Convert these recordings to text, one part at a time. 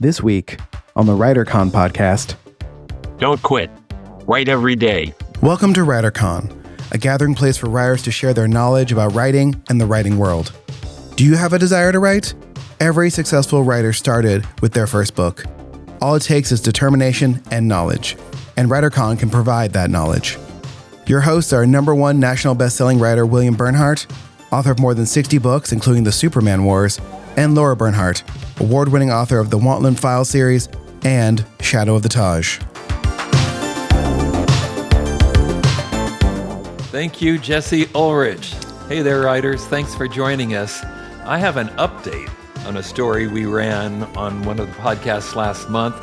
This week on the WriterCon podcast. Don't quit. Write every day. Welcome to WriterCon, a gathering place for writers to share their knowledge about writing and the writing world. Do you have a desire to write? Every successful writer started with their first book. All it takes is determination and knowledge, and WriterCon can provide that knowledge. Your hosts are #1 national best-selling writer William Bernhardt, author of more than 60 books, including The Superman Wars, and Lara Bernhardt, award-winning author of the Wantland Files series and Shadow of the Taj. Thank you, Jesse Ulrich. Hey there, writers. Thanks for joining us. I have an update on a story we ran on one of the podcasts last month.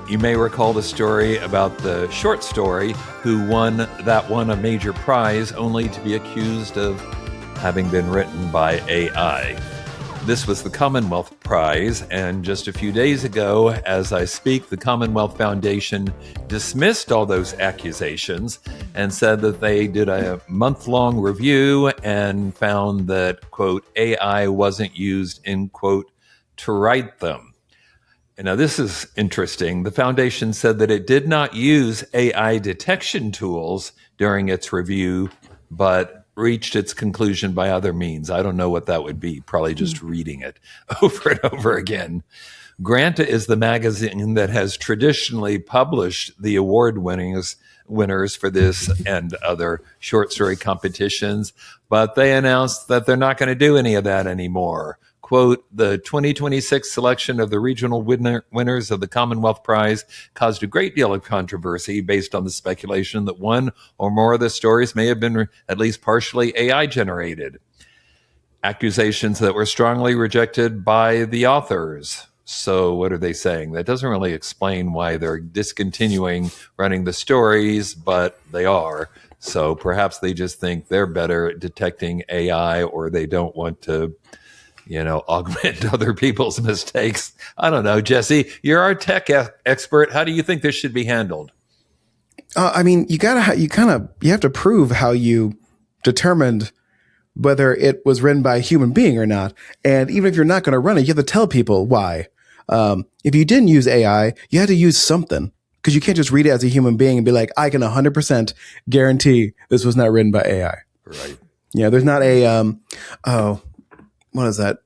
You may recall the story about the short story who won a major prize only to be accused of having been written by AI. This was the Commonwealth Prize, and just a few days ago, as I speak, the Commonwealth Foundation dismissed all those accusations and said that they did a month-long review and found that, quote, AI wasn't used, in quote, to write them. And now this is interesting. The foundation said that it did not use AI detection tools during its review, but reached its conclusion by other means. I don't know what that would be, probably just reading it over and over again. Granta is the magazine that has traditionally published the award winners for this and other short story competitions, but they announced that they're not going to do any of that anymore. Quote, the 2026 selection of the regional winners of the Commonwealth Prize caused a great deal of controversy based on the speculation that one or more of the stories may have been at least partially AI generated. Accusations that were strongly rejected by the authors. So what are they saying? That doesn't really explain why they're discontinuing running the stories, but they are. So perhaps they just think they're better at detecting AI, or they don't want to augment other people's mistakes. I don't know, Jesse, you're our tech expert. How do you think this should be handled? You have to prove how you determined whether it was written by a human being or not. And even if you're not going to run it, you have to tell people why. If you didn't use AI, you had to use something, because you can't just read it as a human being and be like, I can 100% guarantee this was not written by AI. Right. Yeah. There's not a, what is that?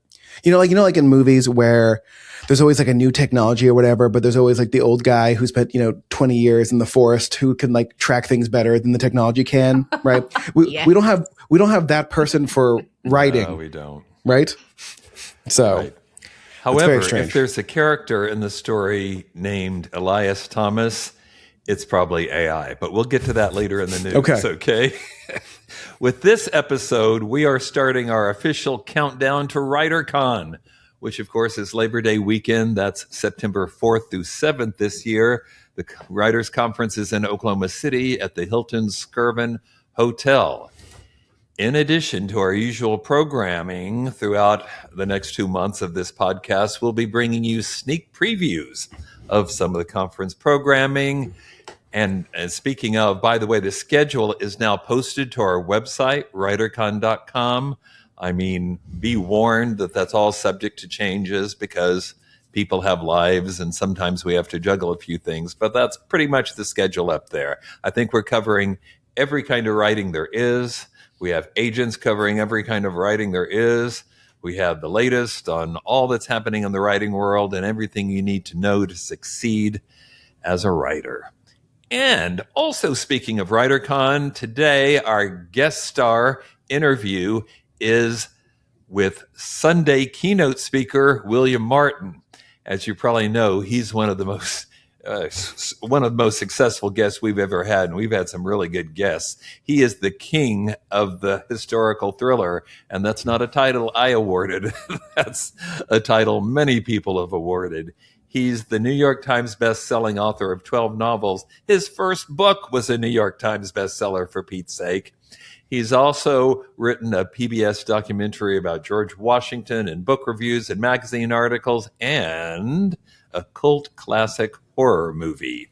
Like in movies where there's always like a new technology or whatever, but there's always like the old guy who spent, 20 years in the forest who can like track things better than the technology can, right? We don't have that person for writing. No, we don't. Right? So, right. However, if there's a character in the story named Elias Thomas, it's probably AI, but we'll get to that later in the news. Okay? With this episode, we are starting our official countdown to WriterCon, which of course is Labor Day weekend. That's September 4th through 7th this year. The Writers Conference is in Oklahoma City at the Hilton Skirvin Hotel. In addition to our usual programming throughout the next 2 months of this podcast, we'll be bringing you sneak previews of some of the conference programming. And speaking of, by the way, the schedule is now posted to our website, writercon.com. Be warned that that's all subject to changes because people have lives and sometimes we have to juggle a few things. But that's pretty much the schedule up there. I think we're covering every kind of writing there is. We have agents covering every kind of writing there is. We have the latest on all that's happening in the writing world and everything you need to know to succeed as a writer. And also, speaking of WriterCon, today our guest star interview is with Sunday keynote speaker William Martin. As you probably know, he's one of the most successful guests we've ever had, and we've had some really good guests. He is the king of the historical thriller, and that's not a title I awarded. That's a title many people have awarded. He's the New York Times-bestselling author of 12 novels. His first book was a New York Times bestseller, for Pete's sake. He's also written a PBS documentary about George Washington and book reviews and magazine articles and a cult classic horror movie.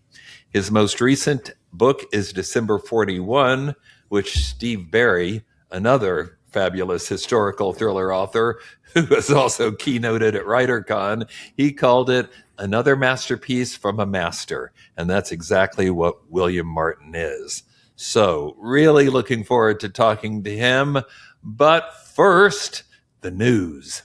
His most recent book is December 41, which Steve Berry, another fabulous historical thriller author who was also keynoted at WriterCon, he called it another masterpiece from a master. And that's exactly what William Martin is. So really looking forward to talking to him. But first, the news.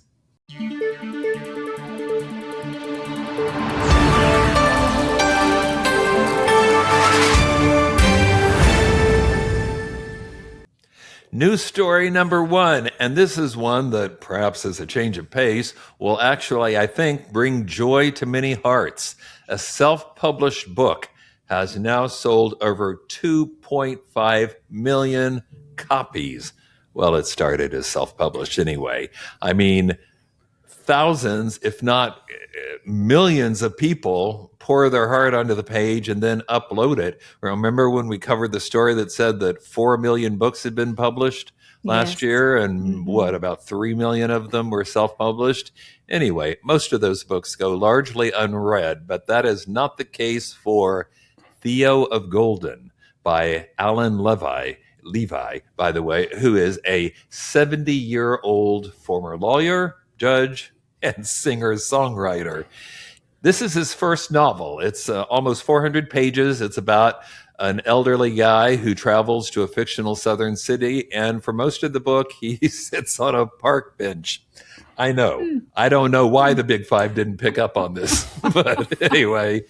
News story number one, and this is one that perhaps as a change of pace will actually, I think, bring joy to many hearts. A self-published book has now sold over 2.5 million copies. Well, it started as self-published anyway. I mean, thousands, if not millions of people pour their heart onto the page and then upload it. Remember when we covered the story that said that 4 million books had been published last year, and about 3 million of them were self-published? Anyway, most of those books go largely unread, but that is not the case for Theo of Golden by Alan Levi, by the way, who is a 70-year-old former lawyer, judge, and singer-songwriter. This is his first novel. It's almost 400 pages. It's about an elderly guy who travels to a fictional southern city, and for most of the book, he sits on a park bench. I know. I don't know why the Big Five didn't pick up on this. But anyway,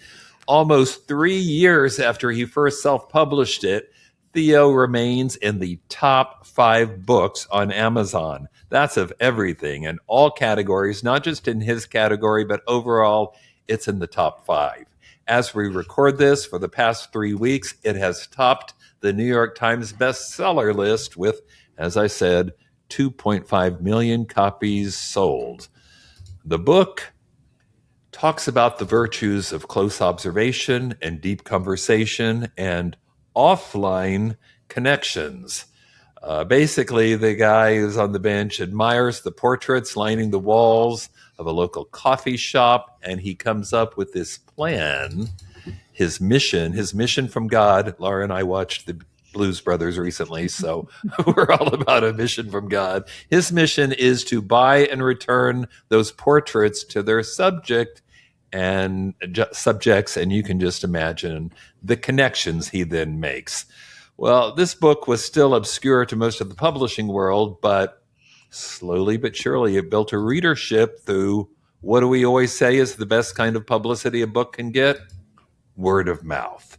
almost 3 years after he first self-published it, Theo remains in the top 5 books on Amazon. That's of everything in all categories, not just in his category, but overall, it's in the top 5. As we record this, for the past 3 weeks, it has topped the New York Times bestseller list with, as I said, 2.5 million copies sold. The book talks about the virtues of close observation and deep conversation and offline connections. Basically, the guy who's on the bench admires the portraits lining the walls of a local coffee shop, and he comes up with this plan, his mission from God. Lara and I watched the Blues Brothers recently, so we're all about a mission from God. His mission is to buy and return those portraits to their subjects, and you can just imagine the connections he then makes. Well, this book was still obscure to most of the publishing world, but slowly but surely it built a readership through what do we always say is the best kind of publicity a book can get? Word of mouth.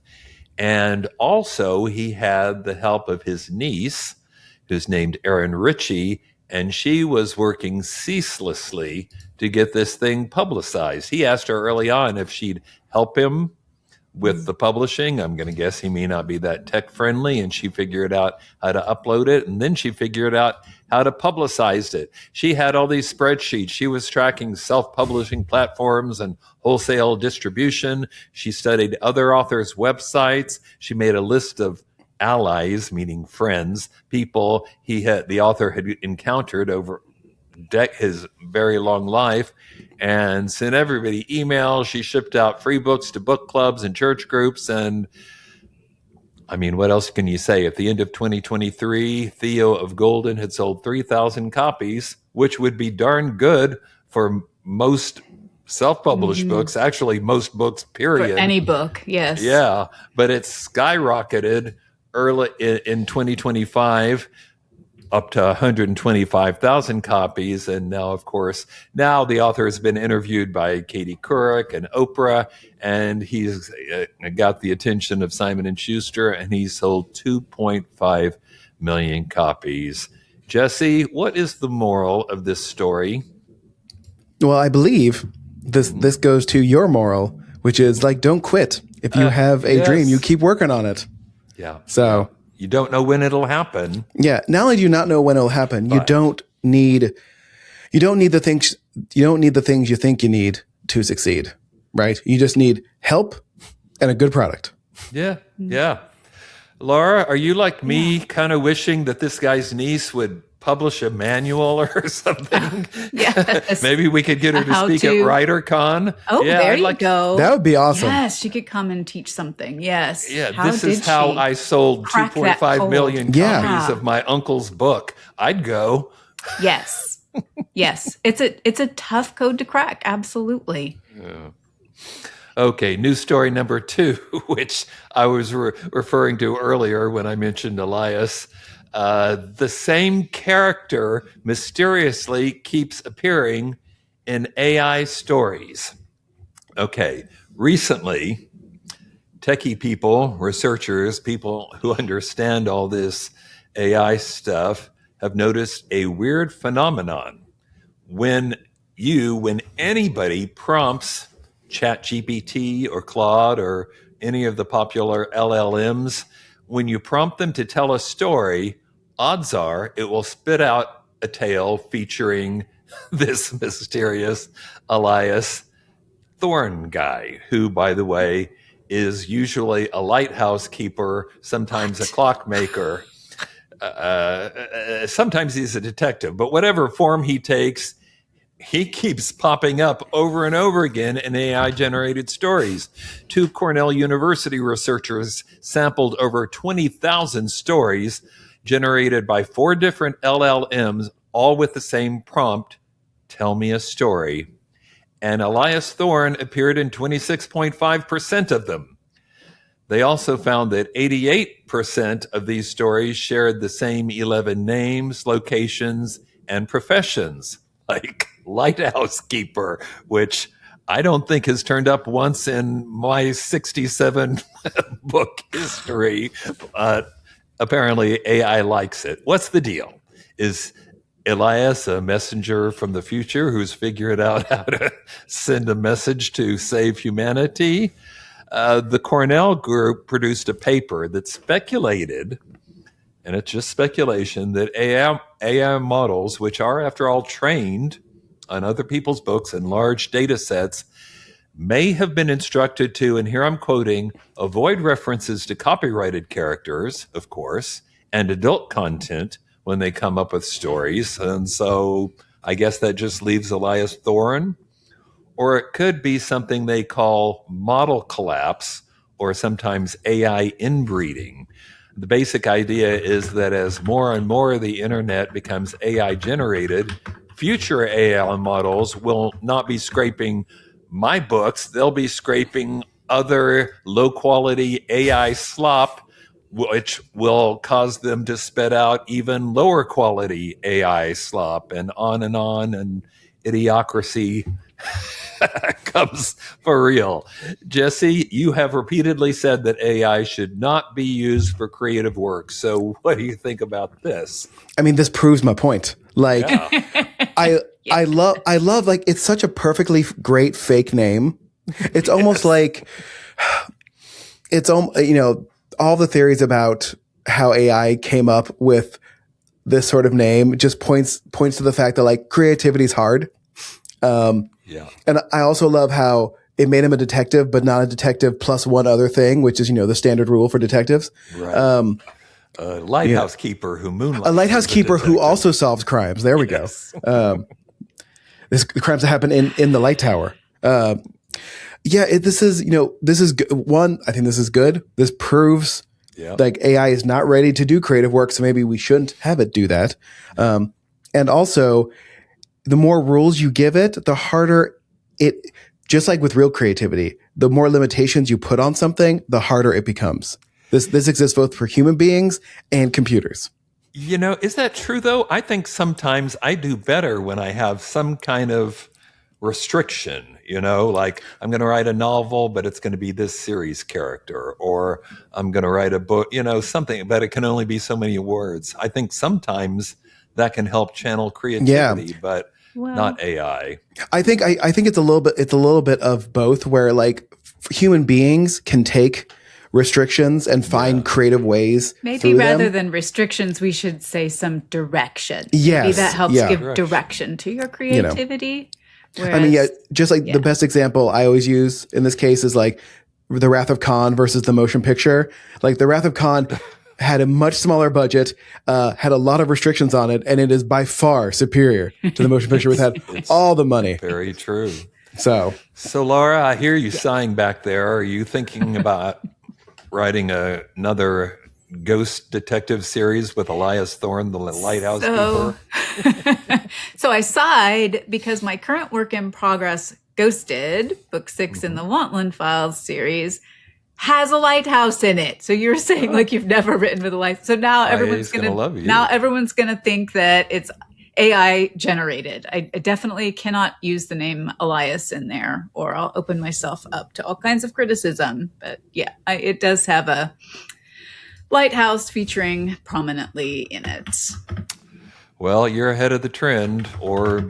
And also he had the help of his niece, who's named Erin Ritchie, and she was working ceaselessly to get this thing publicized. He asked her early on if she'd help him with the publishing. I'm going to guess he may not be that tech friendly, and she figured out how to upload it, and then she figured out how to publicize it. She had all these spreadsheets. She was tracking self-publishing platforms and wholesale distribution. She studied other authors' websites. She made a list of allies, meaning friends, people the author had encountered over his very long life, and sent everybody emails. She shipped out free books to book clubs and church groups. And I mean, what else can you say? At the end of 2023, Theo of Golden had sold 3,000 copies, which would be darn good for most self-published books, actually most books, period. For any book, yes. Yeah, but it skyrocketed early in 2025 up to 125,000 copies. And now, of course, the author has been interviewed by Katie Couric and Oprah, and he's got the attention of Simon & Schuster, and he's sold 2.5 million copies. Jesse, what is the moral of this story? Well, I believe this goes to your moral, which is don't quit. If you have a dream, you keep working on it. Yeah. So you don't know when it'll happen. Yeah. Not only do you not know when it'll happen, you don't need the things you think you need to succeed, right? You just need help and a good product. Yeah. Yeah. Lara, are you like me, kind of wishing that this guy's niece would publish a manual or something? Yes. Maybe we could get her to speak at WriterCon. Oh, yeah, there you go. That would be awesome. Yes, she could come and teach something. Yes. Yeah, this is how I sold 2.5 million copies of my uncle's book. I'd go. Yes. Yes. It's a tough code to crack. Absolutely. Yeah. Okay, news story number 2, which I was referring to earlier when I mentioned Elias. The same character mysteriously keeps appearing in AI stories. Okay, recently, techie people, researchers, people who understand all this AI stuff have noticed a weird phenomenon. When anybody prompts ChatGPT or Claude or any of the popular LLMs, when you prompt them to tell a story, odds are it will spit out a tale featuring this mysterious Elias Thorne guy, who, by the way, is usually a lighthouse keeper, sometimes a clockmaker. Sometimes he's a detective, but whatever form he takes, he keeps popping up over and over again in AI-generated stories. 2 Cornell University researchers sampled over 20,000 stories generated by 4 different LLMs, all with the same prompt, "Tell me a story." And Elias Thorne appeared in 26.5% of them. They also found that 88% of these stories shared the same 11 names, locations, and professions, like lighthouse keeper, which I don't think has turned up once in my 67 book history. Apparently AI likes it. What's the deal? Is Elias a messenger from the future who's figured out how to send a message to save humanity? The Cornell group produced a paper that speculated, and it's just speculation, that AI models, which are, after all, trained on other people's books and large data sets, may have been instructed to, and here I'm quoting, avoid references to copyrighted characters, of course, and adult content when they come up with stories. And so I guess that just leaves Elias Thorne. Or it could be something they call model collapse, or sometimes AI inbreeding. The basic idea is that as more and more of the internet becomes AI generated, future AI models will not be scraping my books, they'll be scraping other low quality AI slop, which will cause them to spit out even lower quality AI slop, and idiocracy comes for real. Jesse, you have repeatedly said that AI should not be used for creative work. So what do you think about this? I mean, this proves my point. Like, yeah. I love, like, it's such a perfectly great fake name. It's almost like, it's, all the theories about how AI came up with this sort of name just points to the fact that, like, creativity is hard. Yeah. And I also love how it made him a detective, but not a detective plus one other thing, which is, the standard rule for detectives. Right. A lighthouse keeper who moonlights. A lighthouse keeper who also solves crimes. There we go. This crimes that happen in the light tower. This is one. I think this is good. This proves like AI is not ready to do creative work, so maybe we shouldn't have it do that. And also, the more rules you give it, the harder it. Just like with real creativity, the more limitations you put on something, the harder it becomes. This exists both for human beings and computers. Is that true though? I think sometimes I do better when I have some kind of restriction, like I'm going to write a novel, but it's going to be this series character, or I'm going to write a book, something, but it can only be so many words. I think sometimes that can help channel creativity, but not AI. I think it's a little bit of both, where like human beings can take restrictions and find creative ways. Maybe rather than restrictions, we should say some direction. Yes. Maybe that helps give direction to your creativity. Whereas, the best example I always use in this case is like The Wrath of Khan versus the motion picture. Like The Wrath of Khan had a much smaller budget, had a lot of restrictions on it, and it is by far superior to the motion picture, which had all the money. Very true. So Laura, I hear you sighing back there. Are you thinking about writing another ghost detective series with Elias Thorne, the lighthouse keeper? So I sighed because my current work in progress Ghosted, book 6 in the Wantland Files series, has a lighthouse in it. So you're saying like you've never written with a lighthouse. So now everyone's gonna love you. Now everyone's gonna think that it's AI generated. I definitely cannot use the name Elias in there, or I'll open myself up to all kinds of criticism. But yeah, it does have a lighthouse featuring prominently in it. Well, you're ahead of the trend, or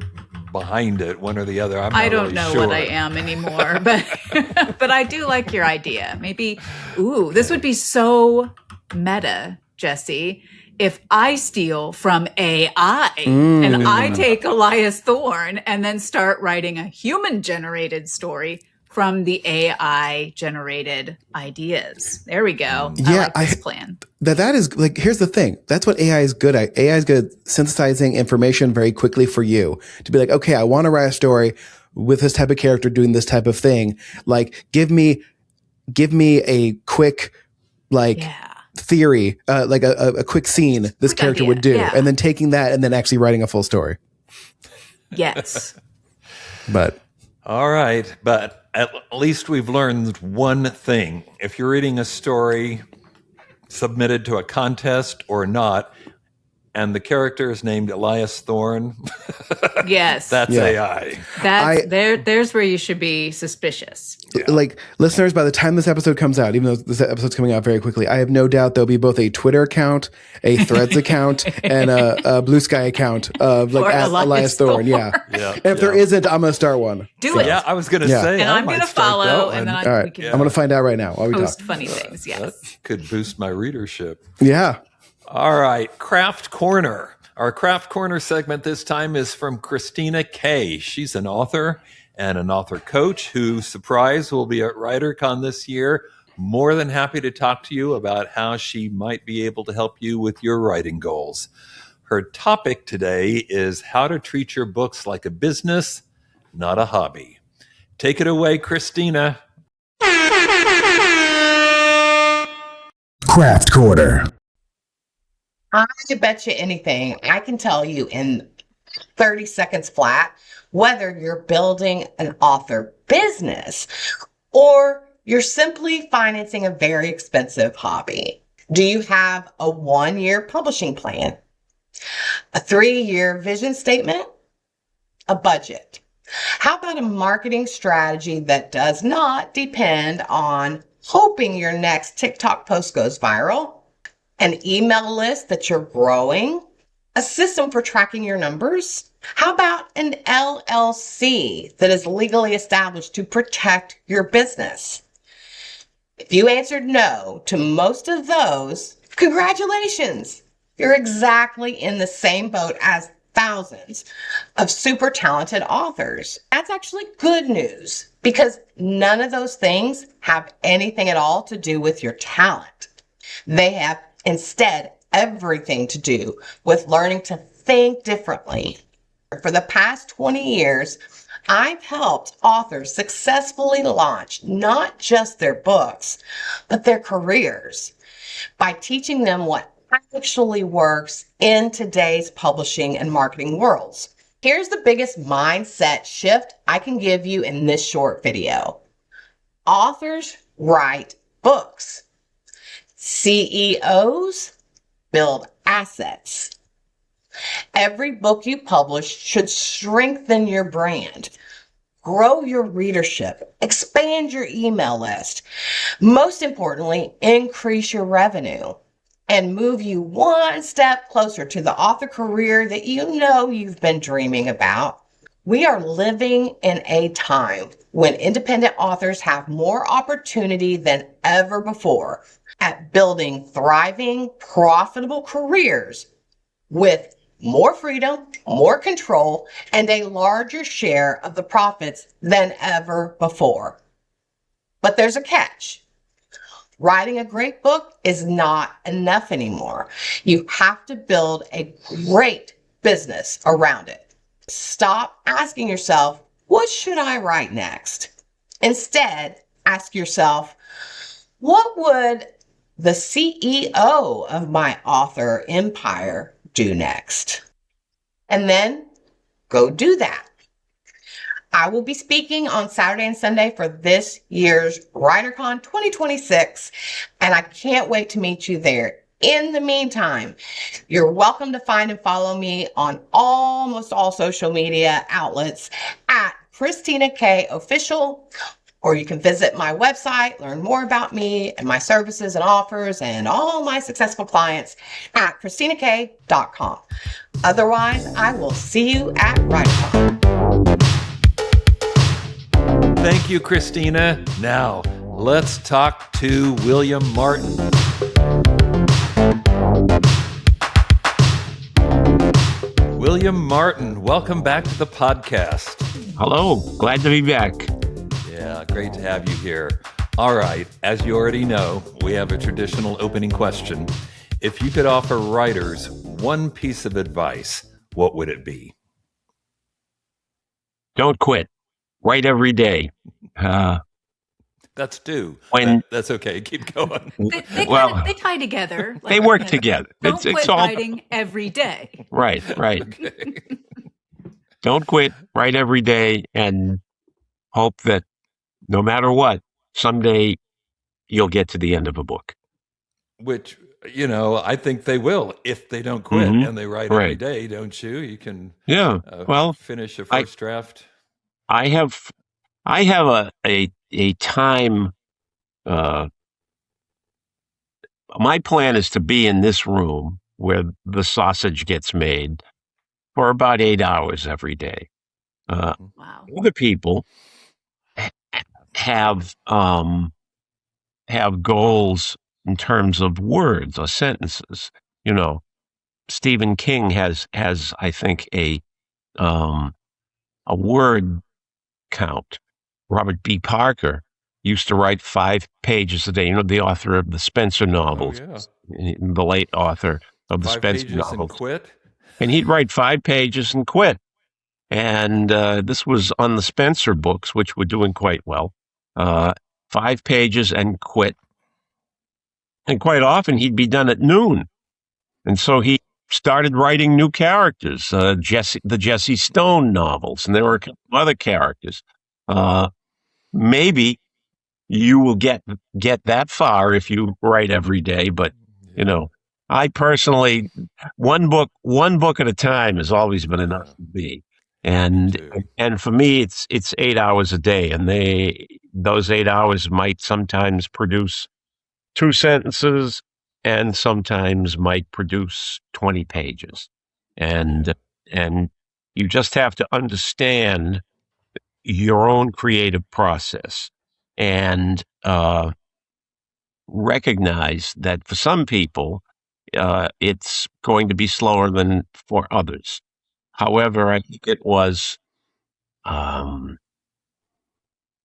behind it, one or the other. I don't know what I am anymore, but but I do like your idea. Maybe, this would be so meta, Jesse, if I steal from AI and I take Elias Thorne and then start writing a human-generated story from the AI-generated ideas. There we go. Yeah, I like this plan. That is like, here's the thing. That's what AI is good at. AI is good at synthesizing information very quickly for you to be like, okay, I want to write a story with this type of character doing this type of thing. Like, give me a quick, theory, like a quick scene this character would do, and then taking that and then actually writing a full story. Yes. But all right, but at least we've learned one thing. If you're reading a story submitted to a contest or not, and the character is named Elias Thorne, yes, that's AI. There's where you should be suspicious. Like, listeners, by the time this episode comes out, even though this episode's coming out very quickly, I have no doubt there'll be both a Twitter account, a Threads account, and a Blue Sky account of like Elias Thorne. Yeah. And if there isn't, I'm gonna start one. Do it. Yeah, I was gonna say, and I'm gonna follow, and then all right, I'm gonna find out right now while we post talk. funny things. Yes, that could boost my readership. Yeah. All right, Craft Corner. Our Craft Corner segment this time is from Christina Kaye. She's an author and an author coach who, surprise, will be at WriterCon this year. More than happy to talk to you about how she might be able to help you with your writing goals. Her topic today is how to treat your books like a business, not a hobby. Take it away, Christina. Craft Corner. I bet you anything, I can tell you in 30 seconds flat, whether you're building an author business or you're simply financing a very expensive hobby. Do you have a 1-year publishing plan? A 3-year vision statement? A budget? How about a marketing strategy that does not depend on hoping your next TikTok post goes viral? An email list that you're growing? A system for tracking your numbers? How about an LLC that is legally established to protect your business? If you answered no to most of those, congratulations! You're exactly in the same boat as thousands of super talented authors. That's actually good news because none of those things have anything at all to do with your talent. They have instead everything to do with learning to think differently. For the past 20 years, I've helped authors successfully launch not just their books, but their careers by teaching them what actually works in today's publishing and marketing worlds. Here's the biggest mindset shift I can give you in this short video. Authors write books. CEOs build assets. Every book you publish should strengthen your brand, grow your readership, expand your email list, most importantly, increase your revenue, and move you one step closer to the author career that you know you've been dreaming about. We are living in a time when independent authors have more opportunity than ever before at building thriving, profitable careers with more freedom, more control, and a larger share of the profits than ever before. But there's a catch. Writing a great book is not enough anymore. You have to build a great business around it. Stop asking yourself, what should I write next? Instead, ask yourself, what would the CEO of my author empire do next? And then go do that. I will be speaking on Saturday and Sunday for this year's WriterCon 2026, and I can't wait to meet you there. In the meantime, you're welcome to find and follow me on almost all social media outlets at Christina Kaye Official, or you can visit my website, learn more about me and my services and offers and all my successful clients at ChristinaKaye.com. Otherwise, I will see you at WriterCon. Thank you, Christina. Now, let's talk to William Martin. William Martin, welcome back to the podcast. Hello, glad to be back. Yeah, great to have you here. All right, as you already know, we have a traditional opening question. If you could offer writers one piece of advice, what would it be? Don't quit. Write every day. That's two. When- That's okay. Keep going. They tie together. They work together. Don't It's quit all writing every day. right. Okay. Don't quit. Write every day, and hope that no matter what, someday you'll get to the end of a book. Which, I think they will if they don't quit Mhm. and they write every Right. day, don't you? You can Yeah. Well, finish a first draft. I have a time. My plan is to be in this room where the sausage gets made for about 8 hours every day. Wow. Other people have goals in terms of words or sentences. Stephen King has I think a word count. Robert B. Parker used to write 5 pages a day. The author of the Spencer novels, the late author of the 5 Spencer pages novels. and quit? And he'd write 5 pages and quit. And this was on the Spencer books, which were doing quite well. 5 pages and quit. And quite often he'd be done at noon. And so he started writing new characters, the Jesse Stone novels, and there were a couple of other characters. Maybe you will get that far if you write every day, but I personally, one book at a time has always been enough for me. And for me, it's 8 hours a day, and those 8 hours might sometimes produce 2 sentences, and sometimes might produce 20 pages. And you just have to understand your own creative process and recognize that for some people, it's going to be slower than for others. However, I think it was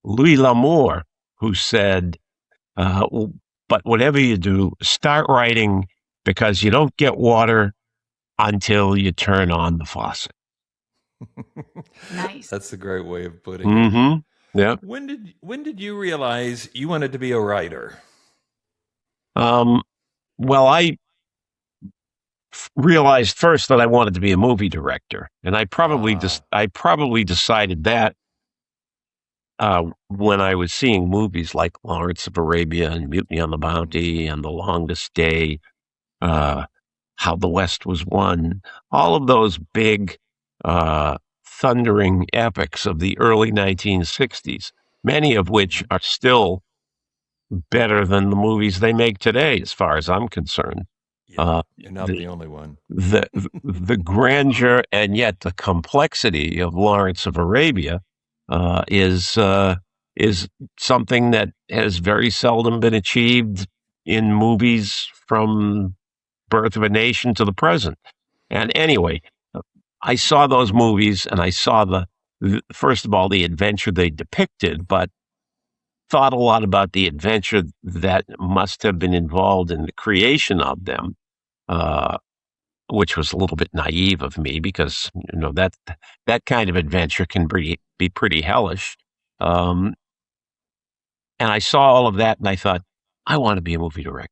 Louis L'Amour who said, but whatever you do, start writing, because you don't get water until you turn on the faucet. Nice. That's a great way of putting it. Mm-hmm. Yeah. When did you realize you wanted to be a writer? Well, I realized first that I wanted to be a movie director, and I probably decided that when I was seeing movies like Lawrence of Arabia and Mutiny on the Bounty and The Longest Day, How the West Was Won, all of those big thundering epics of the early 1960s, many of which are still better than the movies they make today, as far as I'm concerned. You're not the only one. The grandeur and yet the complexity of Lawrence of Arabia is something that has very seldom been achieved in movies from Birth of a Nation to the present. And anyway, I saw those movies, and I saw first of all, the adventure they depicted, but thought a lot about the adventure that must have been involved in the creation of them, which was a little bit naive of me, because that kind of adventure can be pretty hellish. And I saw all of that, and I thought, I want to be a movie director.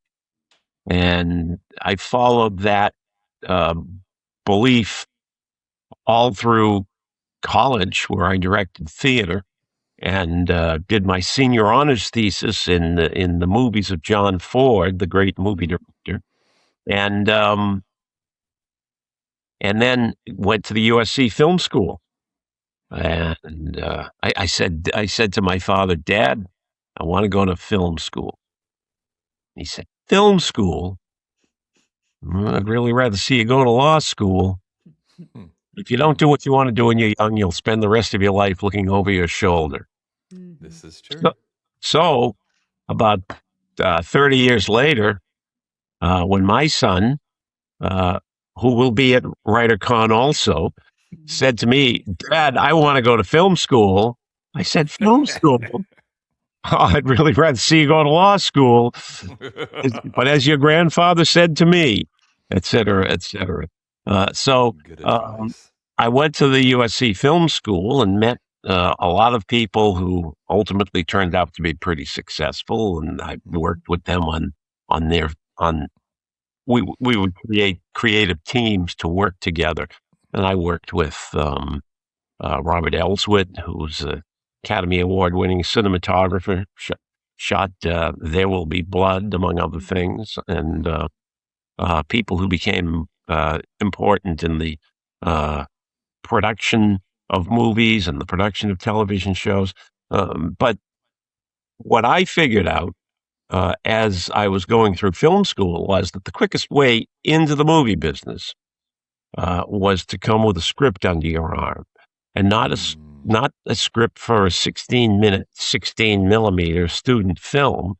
And I followed that belief all through college where I directed theater and did my senior honors thesis in the movies of John Ford, the great movie director, and then went to the USC Film School. And I said to my father, Dad, I want to go to film school. He said, film school? I'd really rather see you go to law school. If you don't do what you want to do when you're young, you'll spend the rest of your life looking over your shoulder. This is true. So about 30 years later, when my son, who will be at WriterCon also, said to me, Dad, I want to go to film school. I said, film school? Oh, I'd really rather see you go to law school. But as your grandfather said to me, et cetera, et cetera. So Good advice. I went to the USC Film School and met a lot of people who ultimately turned out to be pretty successful. And I worked with them we would create creative teams to work together. And I worked with Robert Elswit, who's an Academy Award-winning cinematographer, shot There Will Be Blood, among other things, and people who became important in the production of movies and the production of television shows. But what I figured out as I was going through film school was that the quickest way into the movie business was to come with a script under your arm, and not a script for a 16-minute, 16-millimeter student film,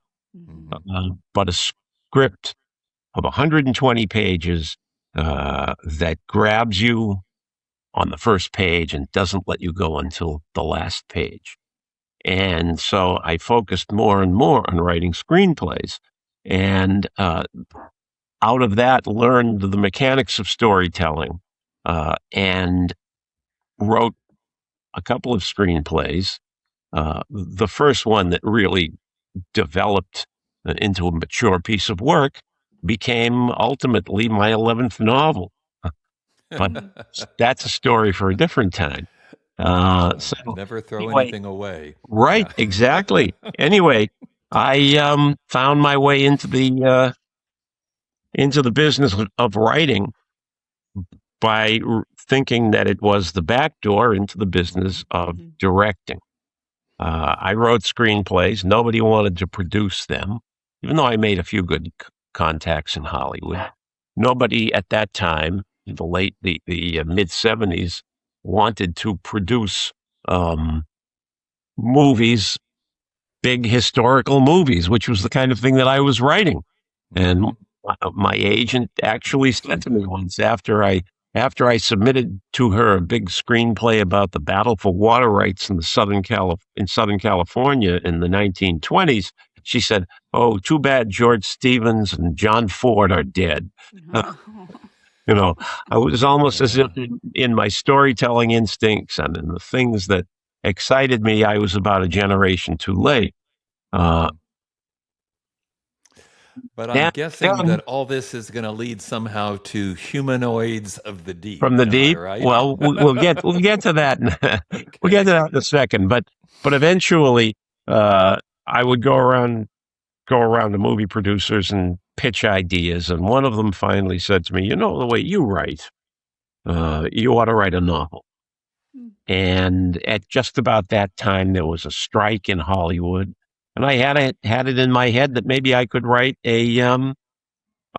but a script of 120 pages that grabs you on the first page and doesn't let you go until the last page. And so I focused more and more on writing screenplays, and out of that learned the mechanics of storytelling, and wrote a couple of screenplays. The first one that really developed into a mature piece of work became ultimately my 11th novel. But that's a story for a different time. So never throw anyway, anything away. Right, exactly. Anyway, I found my way into the business of writing by thinking that it was the back door into the business of directing. I wrote screenplays. Nobody wanted to produce them, even though I made a few good contacts in Hollywood. Nobody at that time, in the mid 70s, wanted to produce movies, big historical movies, which was the kind of thing that I was writing. And my agent actually said to me once, after I submitted to her a big screenplay about the battle for water rights in Southern California in the 1920s, she said, "Oh, too bad George Stevens and John Ford are dead." You know, I was almost as if in my storytelling instincts and in the things that excited me, I was about a generation too late. But I'm guessing that all this is going to lead somehow to humanoids of the deep. From the deep, right? well, we'll get to that. We'll get to that in a second. But eventually, I would go around to movie producers and pitch ideas, and one of them finally said to me, "You know, the way you write, you ought to write a novel." And at just about that time, there was a strike in Hollywood, and I had it in my head that maybe I could write a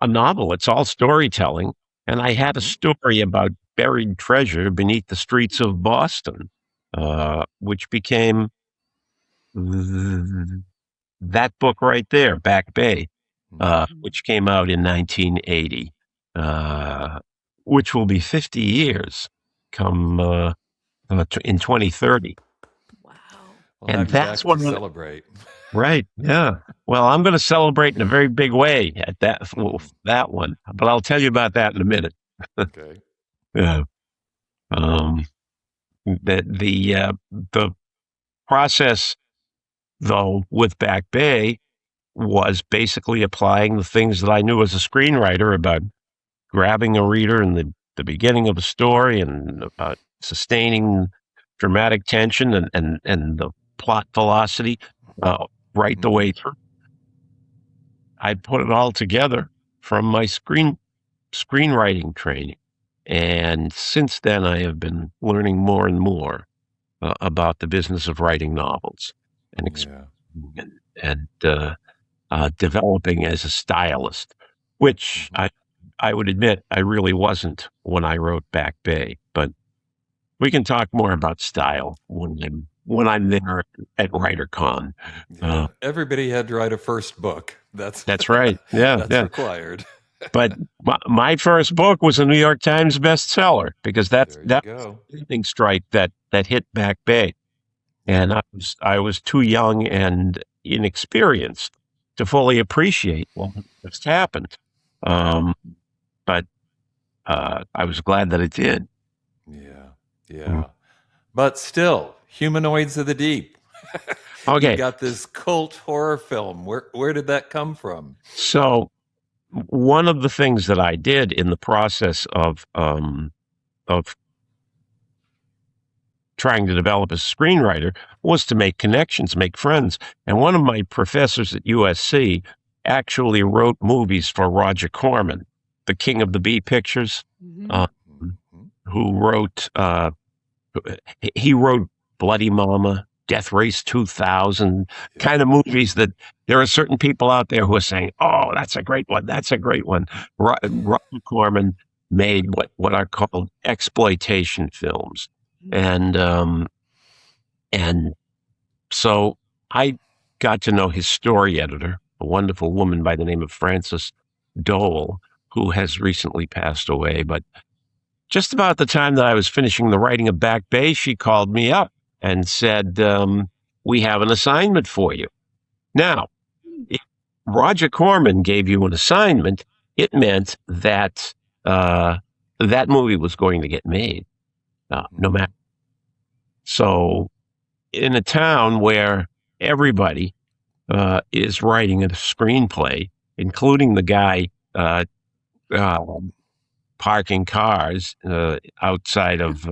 novel. It's all storytelling, and I had a story about buried treasure beneath the streets of Boston, which became that book right there, Back Bay, which came out in 1980, which will be 50 years come in 2030. Wow. And that's what celebrate. Right. Yeah. Well, I'm going to celebrate in a very big way at that one, but I'll tell you about that in a minute. Okay. Yeah. The process, though, with Back Bay was basically applying the things that I knew as a screenwriter about grabbing a reader in the beginning of a story and about sustaining dramatic tension and the plot velocity right the way through. I put it all together from my screenwriting training. And since then, I have been learning more and more about the business of writing novels and developing as a stylist, which I would admit I really wasn't when I wrote Back Bay. But we can talk more about style when I'm there at WriterCon. Everybody had to write a first book. That's right. Yeah, that's required. But my first book was a New York Times bestseller because that was the lightning strike that hit Back Bay, and I was too young and inexperienced to fully appreciate what just happened. But I was glad that it did. Yeah. But still, Humanoids of the Deep. Okay, you got this cult horror film. Where did that come from? So, one of the things that I did in the process of trying to develop as a screenwriter was to make connections, make friends. And one of my professors at USC actually wrote movies for Roger Corman, the king of the B pictures, who wrote he wrote Bloody Mama, Death Race 2000, kind of movies that there are certain people out there who are saying, oh, that's a great one. That's a great one. Roger Corman made what are called exploitation films. And so I got to know his story editor, a wonderful woman by the name of Frances Dole, who has recently passed away. But just about the time that I was finishing the writing of Back Bay, she called me up and said, we have an assignment for you. Now, if Roger Corman gave you an assignment, it meant that that movie was going to get made, no matter. So in a town where everybody is writing a screenplay, including the guy parking cars outside of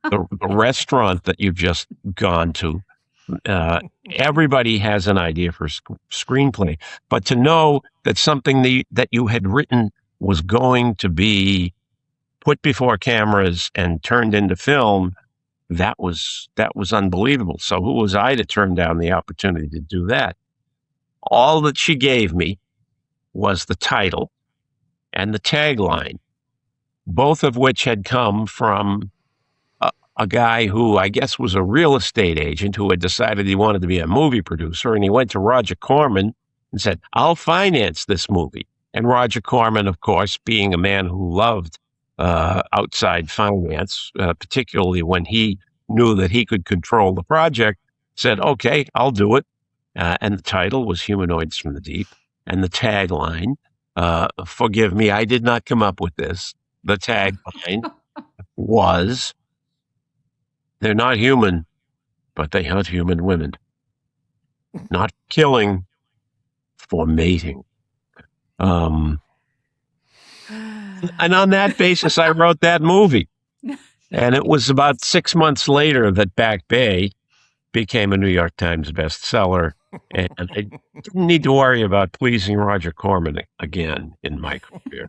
the restaurant that you've just gone to, everybody has an idea for a screenplay. But to know that something that you had written was going to be put before cameras and turned into film, that was unbelievable. So who was I to turn down the opportunity to do that? All that she gave me was the title and the tagline, both of which had come from a guy who I guess was a real estate agent who had decided he wanted to be a movie producer. And he went to Roger Corman and said, I'll finance this movie. And Roger Corman, of course, being a man who loved outside finance, particularly when he knew that he could control the project, said, okay, I'll do it. And the title was Humanoids from the Deep. And the tagline, forgive me, I did not come up with this. The tagline was, they're not human, but they hunt human women. Not killing, for mating. And on that basis, I wrote that movie. And it was about 6 months later that Back Bay became a New York Times bestseller. And I didn't need to worry about pleasing Roger Corman again in my career.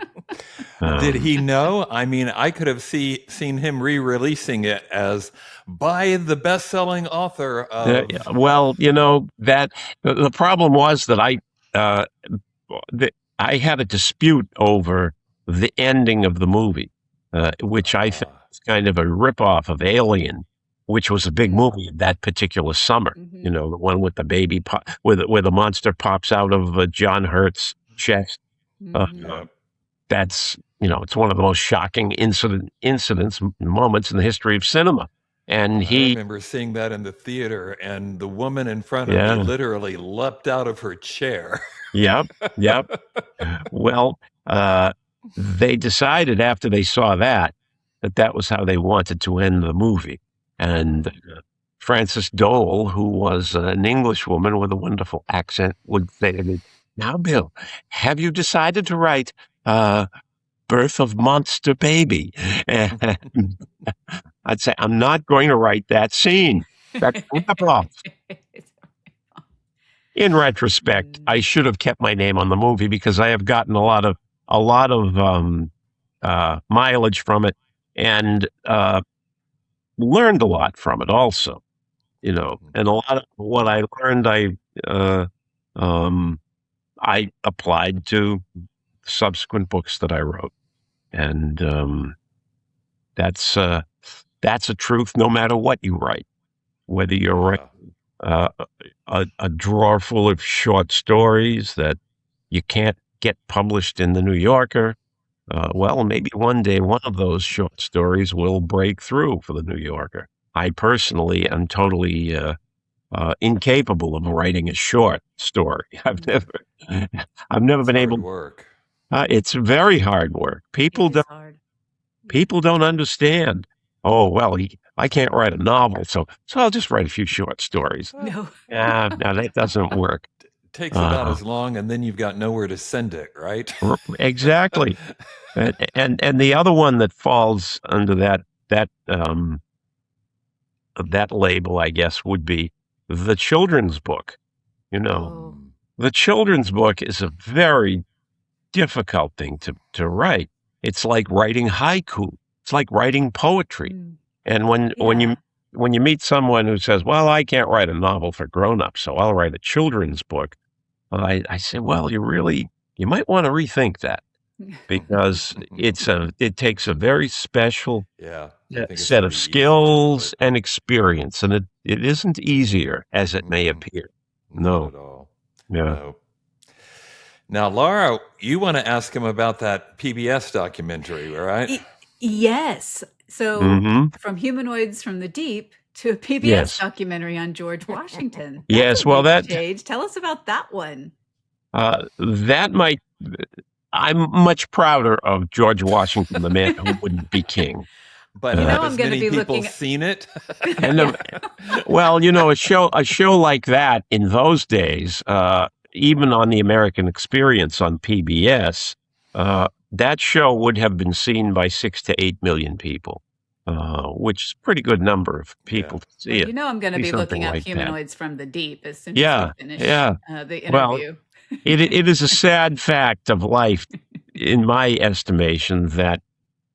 Did he know? I mean, I could have seen him re-releasing it as by the best-selling author of... well, you know, that the problem was that I had a dispute over the ending of the movie, which I think is kind of a ripoff of Alien, which was a big movie that particular summer. Mm-hmm. You know, the one with the baby, where the monster pops out of John Hurt's chest. Mm-hmm. That's, you know, it's one of the most shocking moments in the history of cinema. And I remember seeing that in the theater, and the woman in front of me literally leapt out of her chair. Yep. Well, they decided after they saw that was how they wanted to end the movie. And Frances Dole, who was an English woman with a wonderful accent, would say to me, now, Bill, have you decided to write Birth of Monster Baby? And I'd say, I'm not going to write that scene. That's rip off. In retrospect, I should have kept my name on the movie because I have gotten a lot of mileage from it and learned a lot from it also. And a lot of what I learned, I applied to subsequent books that I wrote, and that's a truth no matter what you write, whether you're writing a drawer full of short stories that you can't get published in the New Yorker. Well, maybe one day one of those short stories will break through for the New Yorker. I personally am totally incapable of writing a short story. I've never been able. Work. It's very hard work. People don't understand. Oh well, I can't write a novel, so I'll just write a few short stories. No, no, that doesn't work. It takes about as long, and then you've got nowhere to send it, right? Exactly. And the other one that falls under that label, I guess, would be the children's book. The children's book is a very difficult thing to write. It's like writing haiku. It's like writing poetry. And when you meet someone who says, "Well, I can't write a novel for grown-ups, so I'll write a children's book," I say, "Well, you might want to rethink that." Because it takes a very special set of skills and experience, and it isn't easier as it may appear. No, not at all. Yeah. No. Now, Lara, you want to ask him about that PBS documentary, right? Yes. So from Humanoids from the Deep to a PBS documentary on George Washington. Yes. Well, change. Tell us about that one. That might. I'm much prouder of George Washington, the man who wouldn't be king. But I'm going to be looking. Seen it? And well, a show like that in those days, even on the American Experience on PBS, that show would have been seen by 6 to 8 million people, which is a pretty good number of people to see it. I'm going to be looking up Humanoids from the Deep as soon as we finish the interview. Well, it is a sad fact of life, in my estimation, that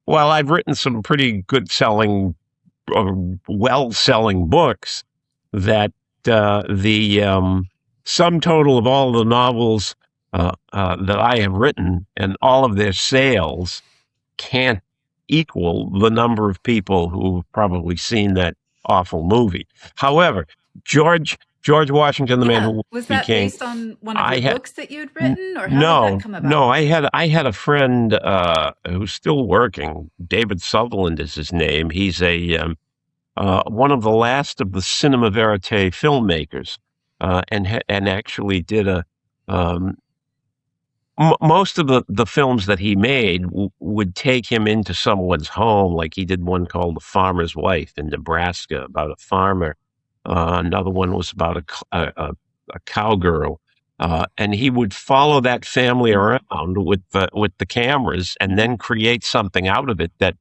while I've written some pretty good selling, well-selling books, that the sum total of all the novels that I have written and all of their sales can't equal the number of people who've probably seen that awful movie. However, George Washington, the man who was that became, based on one of the books that you'd written, or how did that come about? No, I had a friend who's still working. David Sutherland is his name. He's one of the last of the cinema verite filmmakers, and actually did most of the films that he made would take him into someone's home. Like he did one called The Farmer's Wife in Nebraska about a farmer. Another one was about a cowgirl, and he would follow that family around with the cameras, and then create something out of it that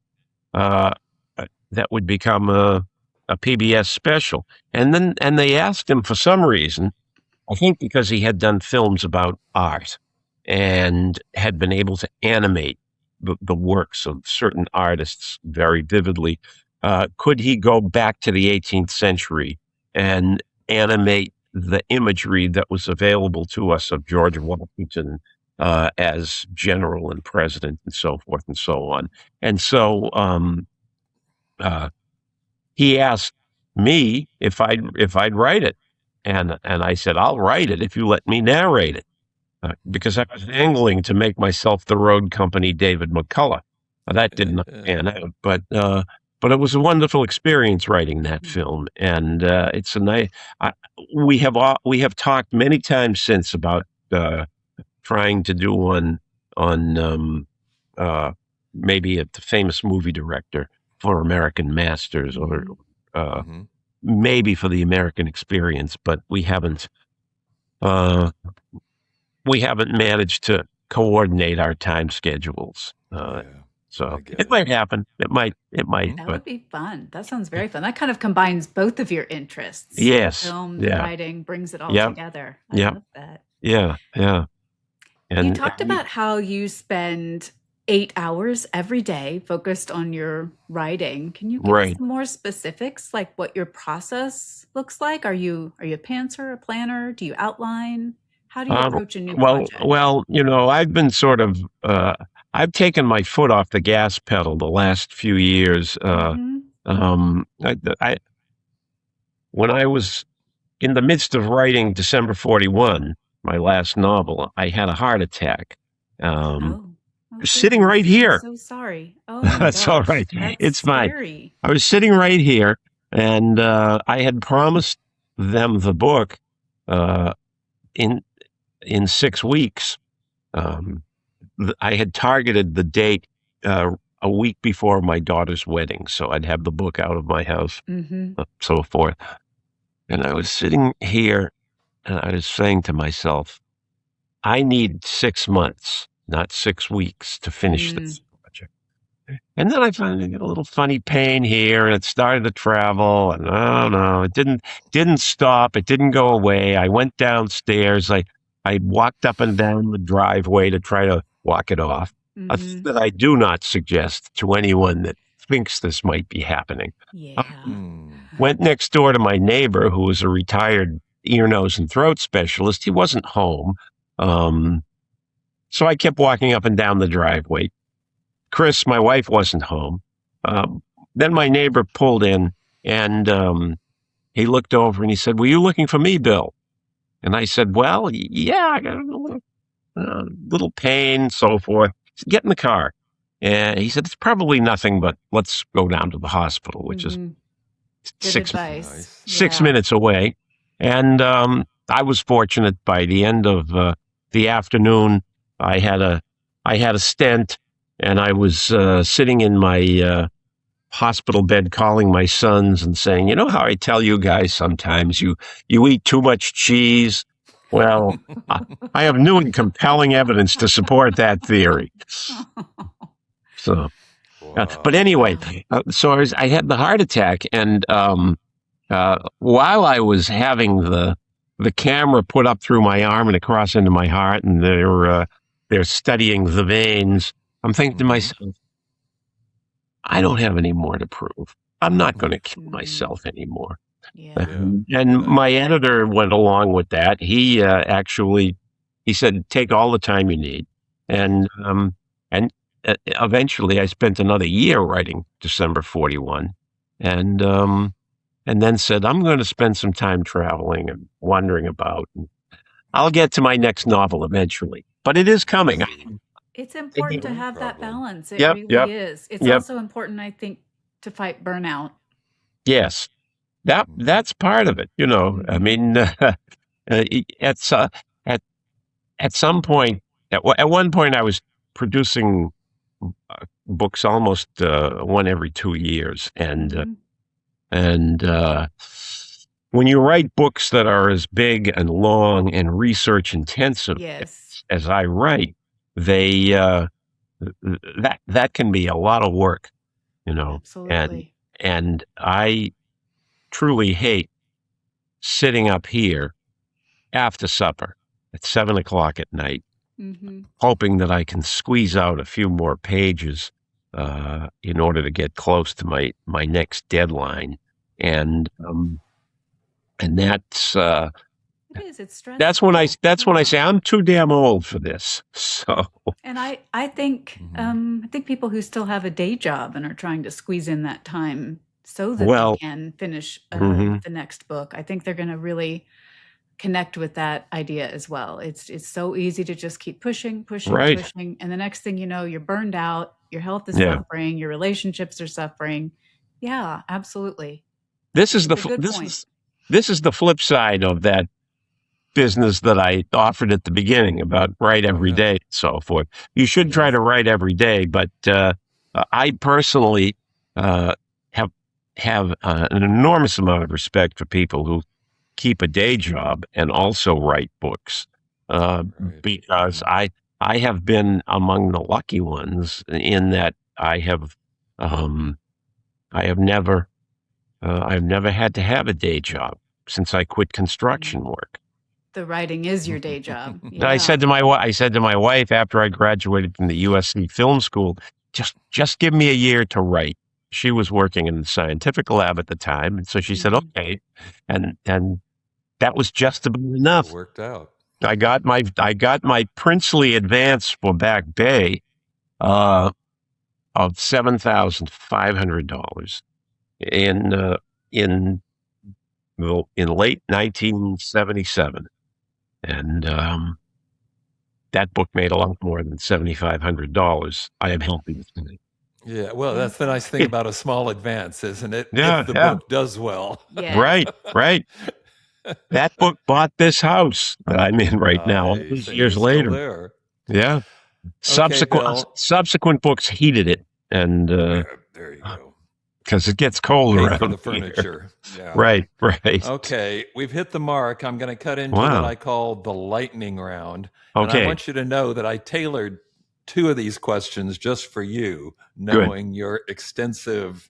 would become a PBS special. And they asked him for some reason, I think because he had done films about art and had been able to animate the works of certain artists very vividly. Could he go back to the 18th century and animate the imagery that was available to us of George Washington as general and president and so forth and so on? And so he asked me if I'd write it, and I said, I'll write it if you let me narrate it, because I was angling to make myself the road company David McCullough. That didn't pan out, but it was a wonderful experience writing that film, and it's a nice. We have talked many times since about trying to do one on maybe the famous movie director for American Masters, or maybe for the American Experience, but we haven't managed to coordinate our time schedules. So I get it it. might happen. It might, That but would be fun. That sounds very fun. That kind of combines both of your interests. The yes. film, the Yeah. writing, brings it all Yep. together. I Yep. love that. Yeah. Yeah. You And talked about how you spend 8 hours every day focused on your writing. Can you give us right. some more specifics, like what your process looks like? Are you a pantser, a planner? Do you outline? How do you Um, approach a new project? well, I've been sort of, I've taken my foot off the gas pedal the last few years. Hmm. I when I was in the midst of writing December 41, my last novel, I had a heart attack. Um, Oh, oh sitting right goodness. I'm here. so sorry. Oh my That's all gosh. right. That's It's fine. scary. I was sitting right here, and I had promised them the book uh, in 6 weeks. Um, I had targeted the date a week before my daughter's wedding, so I'd have the book out of my house, Hmm. so forth. And I was sitting here, and I was saying to myself, I need 6 months, not 6 weeks, to finish Mm. this project. And then I found a little funny pain here, and it started to travel. And oh no, it didn't stop. It didn't go away. I went downstairs. I walked up and down the driveway to try to walk it off. A thing Hmm. that I do not suggest to anyone that thinks this might be happening. Yeah. Went next door to my neighbor, who was a retired ear, nose, and throat specialist. He wasn't home. Um, so I kept walking up and down the driveway. Chris, my wife, wasn't home. Then my neighbor pulled in, and he looked over and he said, "Were you looking for me, Bill?" And I said, "Well, yeah, I got little pain, so forth." He said, "Get in the car." And he said, "It's probably nothing, but let's go down to the hospital," which is Hmm. Good six advice. Nice. six Yeah. minutes away. And I was fortunate. By the end of the afternoon, I had a stent, and I was sitting in my hospital bed, calling my sons and saying, "You know how I tell you guys sometimes you eat too much cheese? Well, I have new and compelling evidence to support that theory." So, but anyway, so I had the heart attack, and while I was having the camera put up through my arm and across into my heart, and they're studying the veins, I'm thinking to myself, I don't have any more to prove. I'm not going to kill myself anymore. Yeah. And my editor went along with that. He actually he said, "Take all the time you need," and eventually I spent another year writing December 41, and then said, "I'm going to spend some time traveling and wandering about. And I'll get to my next novel eventually, but it is coming." It's important to No have that problem. balance. It Yep, really is. It's yep. also important, I think, to fight burnout. Yes, that's part of it. I Mhm. mean, it's at some point, at one point, I was producing books almost one every 2 years, and Mhm. and when you write books that are as big and long and research intensive Yes. as I write, they that can be a lot of work, and Absolutely. and I truly hate sitting up here after supper at 7 o'clock at night, Hmm. hoping that I can squeeze out a few more pages in order to get close to my next deadline, and that's It is. It's that's when I stressful. that's when I Yeah. say I'm too damn old for this. So And I think I think people who still have a day job and are trying to squeeze in that time so that they well, can finish mhm, the next book, I think they're going to really connect with that idea as well. It's so easy to just keep pushing, pushing, right, pushing, and the next thing you know, you're burned out, your health is yeah. suffering, your relationships are suffering. Yeah, absolutely. This is It's the a fl- good this point. is this is the flip side of that business that I offered at the beginning about write Oh, every yeah. day and so forth. You should try Yes. to write every day, but I personally uh, have an enormous amount of respect for people who keep a day job and also write books, Right. because I have been among the lucky ones in that um, I've never had to have a day job since I quit construction work. The writing is your day job. And I said to my wife after I graduated from the USC Film School, just give me a year to write. She was working in the scientific lab at the time, and so she said, "Okay," and that was just about enough. It worked out. I got my princely advance for Back Bay of $7,500 in late 1977, and that book made a lot more than $7,500. I am happy with it. Yeah, well, that's the nice thing about a small advance, isn't it? Yeah, if the book does well. Yeah. Right. That book bought this house that I'm in right now, all these years later. There. Yeah. Subsequent books heated it, and There you go. because it gets cold Pay around for the here. furniture. Yeah. Right. Okay, we've hit the mark. I'm going to cut into what I call the lightning round. And I Okay. want you to know that I tailored 2 of these questions just for you, knowing your extensive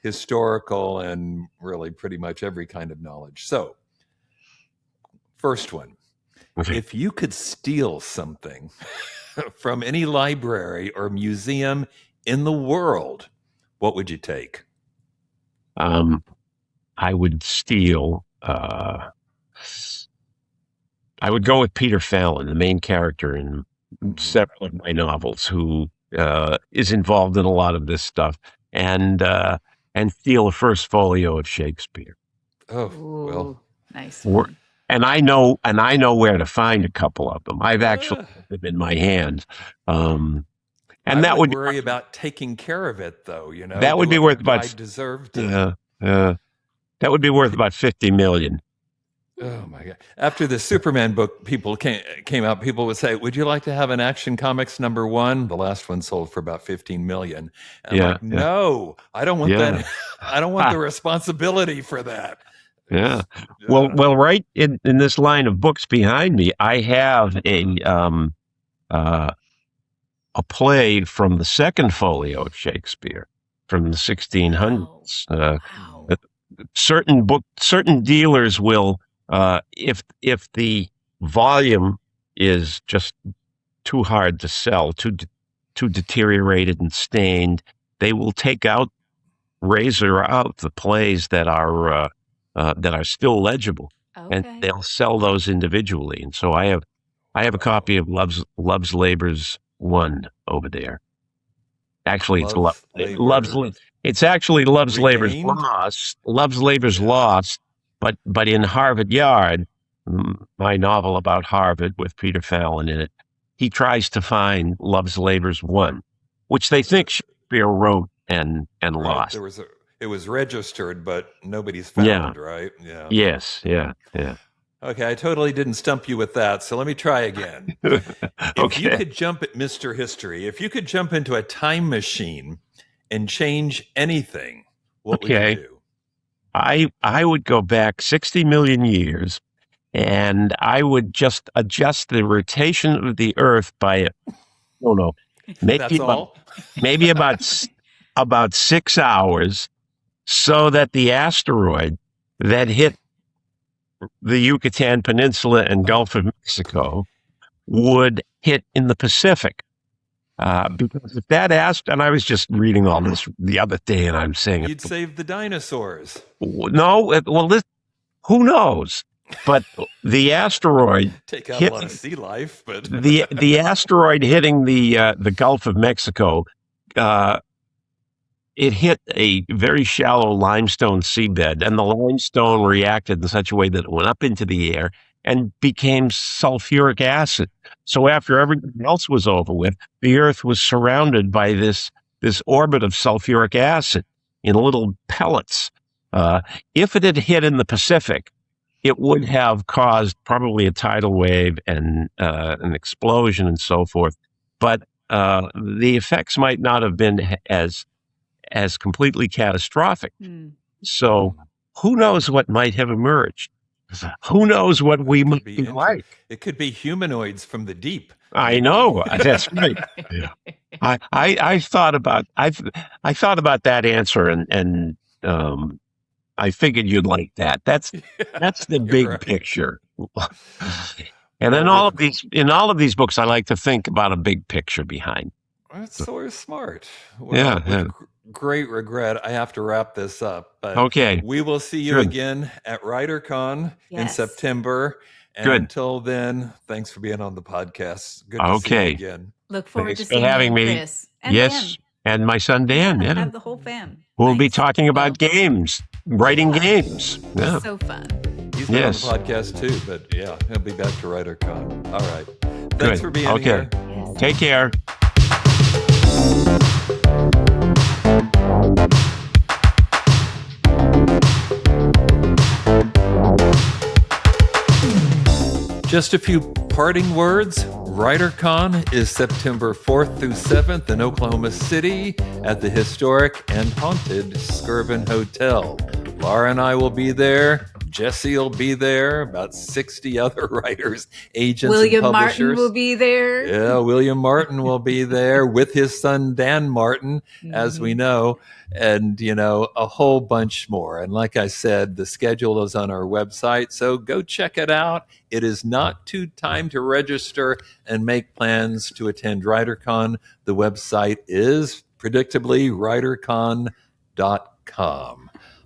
historical and really pretty much every kind of knowledge. So, first one. Okay. If you could steal something from any library or museum in the world, what would you take? I would steal. I would go with Peter Fallon, the main character in several of my novels, who is involved in a lot of this stuff, and steal the first folio of Shakespeare. Oh, Ooh, well, nice. And I know where to find a couple of them. I've actually put them in my hand. And I would worry about taking care of it, though. That would be worth about. I deserved it. That would be worth about $50 million. Oh my God! After the Superman book came out, people would say, "Would you like to have an Action Comics #1?" The last one sold for about 15 million. And I'm like, no, I don't want that. I don't want the responsibility for that. Yeah. Well, right in this line of books behind me, I have a play from the second folio of Shakespeare from the 1600s. Wow. Certain dealers will, if the volume is just too hard to sell, too deteriorated and stained, they will razor out the plays that are still legible, and they'll sell those individually. And so I have a copy of Love's Labor's 1 over there. Actually, it's actually Love's Labor's Lost. Love's Labor's Lost, but in Harvard Yard, my novel about Harvard with Peter Fallon in it, he tries to find Love's Labor's 1, which they think Shakespeare wrote and lost. It was registered, but nobody's found, right? Yeah. Yes. Yeah. Okay, I totally didn't stump you with that, so let me try again. If you could jump at Mr. History, if you could jump into a time machine and change anything, what would you do? I would go back 60 million years, and I would just adjust the rotation of the Earth by, maybe about 6 hours, so that the asteroid that hit the Yucatan Peninsula and Gulf of Mexico would hit in the Pacific. Because if that and I was just reading all this the other day, and I'm saying you'd save the dinosaurs. No, who knows? But the asteroid take out a lot of sea life, but the asteroid hitting the Gulf of Mexico, it hit a very shallow limestone seabed, and the limestone reacted in such a way that it went up into the air and became sulfuric acid. So after everything else was over with, the Earth was surrounded by this orbit of sulfuric acid in little pellets. If it had hit in the Pacific, it would have caused probably a tidal wave and an explosion and so forth. But the effects might not have been as completely catastrophic. So who knows what might have emerged? Who knows what we might be interesting. like? It could be humanoids from the deep. I know. That's right. Yeah. I thought about I thought about that answer, and I figured you'd like that. That's the big right. picture. And in all of these books, I like to think about a big picture behind. That's so smart. Well, Yeah. Great regret, I have to wrap this up. But Okay. we will see you Good. again at WriterCon in Yes. September. And Good. until then, thanks for being on the podcast. Good to see you Okay. again. Look forward Thanks to for seeing having you, me. Chris. And Yes. And my son Dan. Dan. Yeah. Have the whole fam. We'll be Nice. talking about games, writing games. Yeah. So fun. He's been Yes. on the podcast too, but yeah, he'll be back to WriterCon. All right. Thanks Good. for being Okay. here. Yes. Take care. Just a few parting words. WriterCon is September 4th through 7th in Oklahoma City at the historic and haunted Skirvin Hotel. Lara and I will be there. Jesse will be there. About 60 other writers, agents, William and publishers. Martin will be there. Yeah, William Martin will be there with his son Dan Martin, as we know, and a whole bunch more. And like I said, the schedule is on our website, so go check it out. It is not too time to register and make plans to attend WriterCon. The website is predictably writercon.com.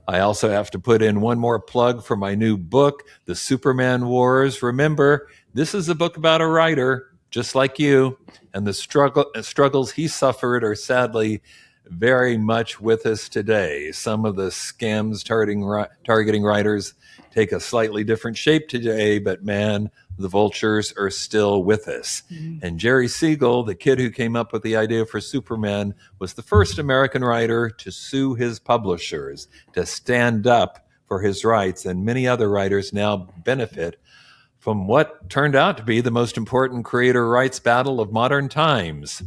I also have to put in one more plug for my new book, The Superman Wars. Remember, this is a book about a writer just like you, and the struggles he suffered are sadly very much with us today. Some of the scams targeting writers take a slightly different shape today, but man, the vultures are still with us. And Jerry Siegel, the kid who came up with the idea for Superman, was the first American writer to sue his publishers, to stand up for his rights, and many other writers now benefit from what turned out to be the most important creator rights battle of modern times.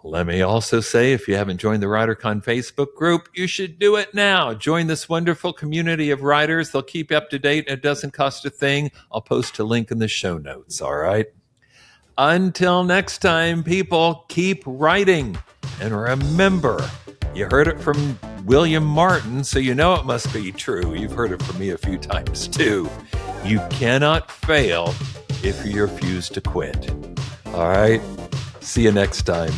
Let me also say, if you haven't joined the WriterCon Facebook group, you should do it now. Join this wonderful community of writers. They'll keep you up to date. It doesn't cost a thing. I'll post a link in the show notes, all right? Until next time, people, keep writing. And remember, you heard it from William Martin, so you know it must be true. You've heard it from me a few times, too. You cannot fail if you refuse to quit. All right? See you next time.